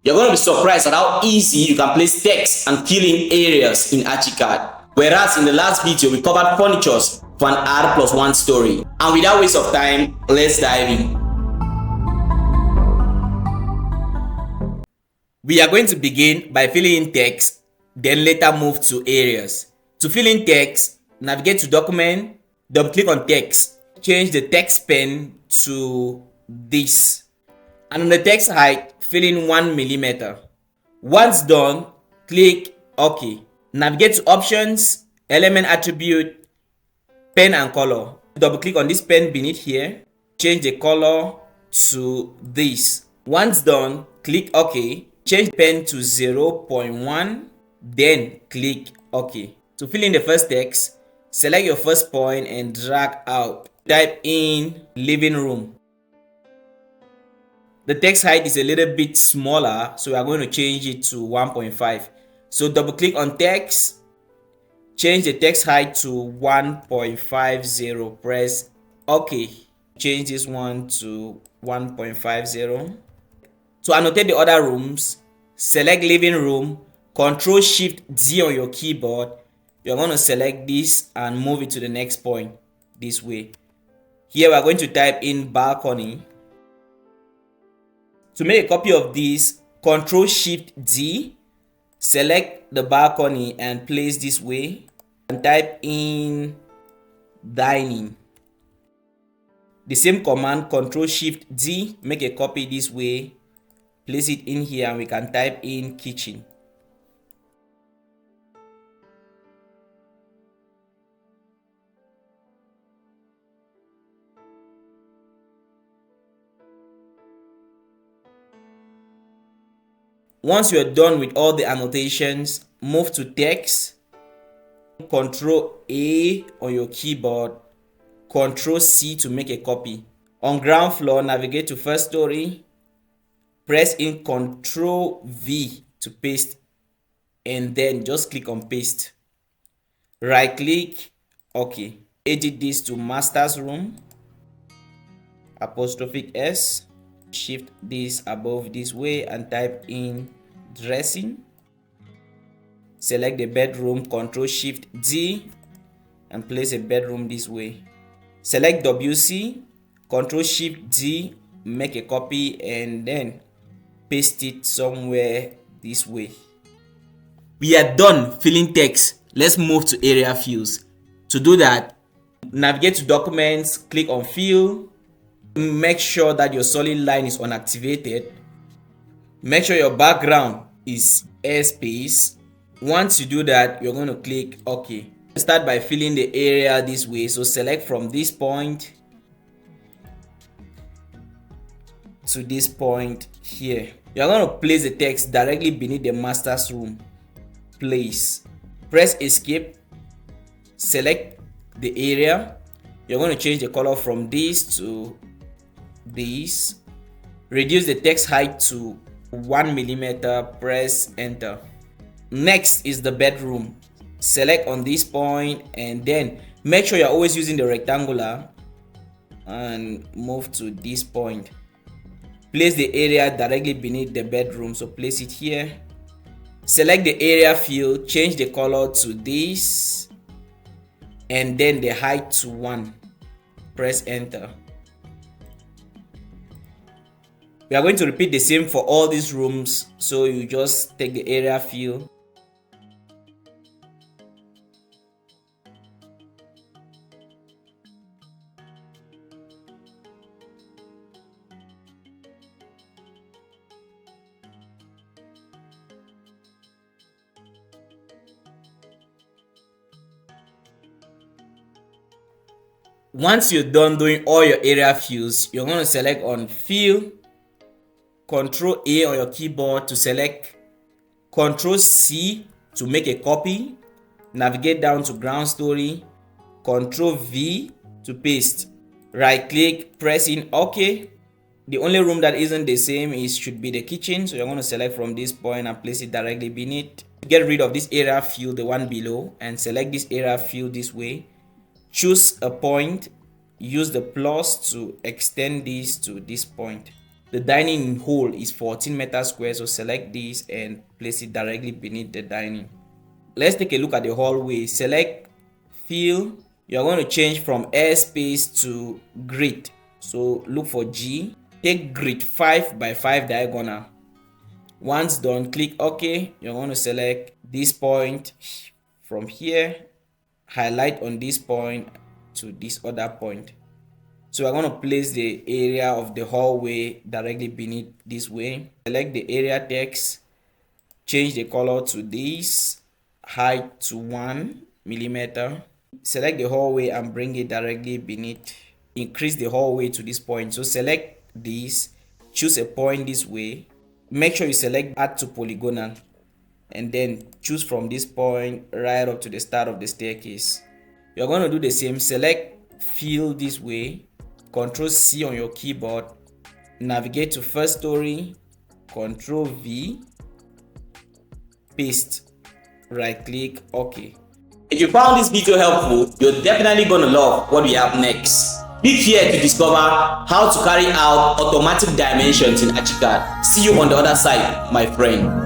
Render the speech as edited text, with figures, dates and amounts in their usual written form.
You're going to be surprised at how easy you can place text and fill in areas in ArchiCAD. Whereas in the last video, we covered furnitures for an R+1 story. And without waste of time, let's dive in. We are going to begin by filling in text, then later move to areas. To fill in text, navigate to Document, double click on Text, change the text pen to this. And on the text height, fill in 1 millimeter. Once done, click OK. Navigate to Options, Element Attribute, Pen and Color. Double click on this pen beneath here, change the color to this. Once done, click OK. Change the pen to 0.1, then click OK. To fill in the first text, select your first point and drag out. Type in living room. The text height is a little bit smaller, so we are going to change it to 1.5. So double click on text, change the text height to 1.50, press OK. Change this one to 1.50. To annotate the other rooms, select living room, Ctrl+Shift+D on your keyboard. You're going to select this and move it to the next point this way. Here we are going to type in balcony. To make a copy of this, Ctrl+Shift+D, select the balcony and place this way, and type in dining. The same command, Ctrl+Shift+D, make a copy this way, place it in here, and we can type in kitchen. Once you are done with all the annotations, move to text, Ctrl+A on your keyboard, Ctrl+C to make a copy. On ground floor, navigate to first story, press in Ctrl+V to paste, and then just click on paste. Right click, OK. Edit this to master's room, '(S). Shift this above this way and type in dressing. Select the bedroom, Ctrl+Shift+D, and place a bedroom this way. Select WC, Ctrl+Shift+D, make a copy, and then paste it somewhere this way. We are done filling text. Let's move to area fills. To do that, navigate to Documents, click on Fill. Make sure that your solid line is unactivated. Make sure your background is airspace. Once you do that, you're going to click OK. Start by filling the area this way. So select from this point to this point here. You're going to place the text directly beneath the master's room. Place. Press Escape. Select the area. You're going to change the color from this to this. Reduce the text height to 1 millimeter. Press Enter. Next is the bedroom. Select on this point and then make sure you're always using the rectangular and move to this point. Place the area directly beneath the bedroom, so place it here. Select the area field, change the color to this and then the height to 1. Press Enter. We are going to repeat the same for all these rooms, so you just take the area field. Once you're done doing all your area fills, you're going to select on Fill, Ctrl+A on your keyboard to select, Ctrl+C to make a copy, navigate down to ground story, Ctrl+V to paste. Right click, press in OK. The only room that isn't the same should be the kitchen, so you're going to select from this point and place it directly beneath. Get rid of this area fill, the one below, and select this area fill this way. Choose a point, use the plus to extend this to this point. The dining hole is 14 meters square, so select this and place it directly beneath the dining. Let's take a look at the hallway. Select fill. You're going to change from airspace to grid. So look for G. Take grid 5 by 5 diagonal. Once done, click OK. You're going to select this point from here, highlight on this point to this other point. So we're going to place the area of the hallway directly beneath this way. Select the area text, change the color to this, height to 1 millimeter. Select the hallway and bring it directly beneath. Increase the hallway to this point. So select this, choose a point this way. Make sure you select add to polygonal and then choose from this point right up to the start of the staircase. You're going to do the same. Select fill this way, Ctrl C on your keyboard, navigate to first story, Ctrl V, paste, right click, OK. If you found this video helpful, you're definitely going to love what we have next. Click here to discover how to carry out automatic dimensions in ArchiCAD. See you on the other side, my friend.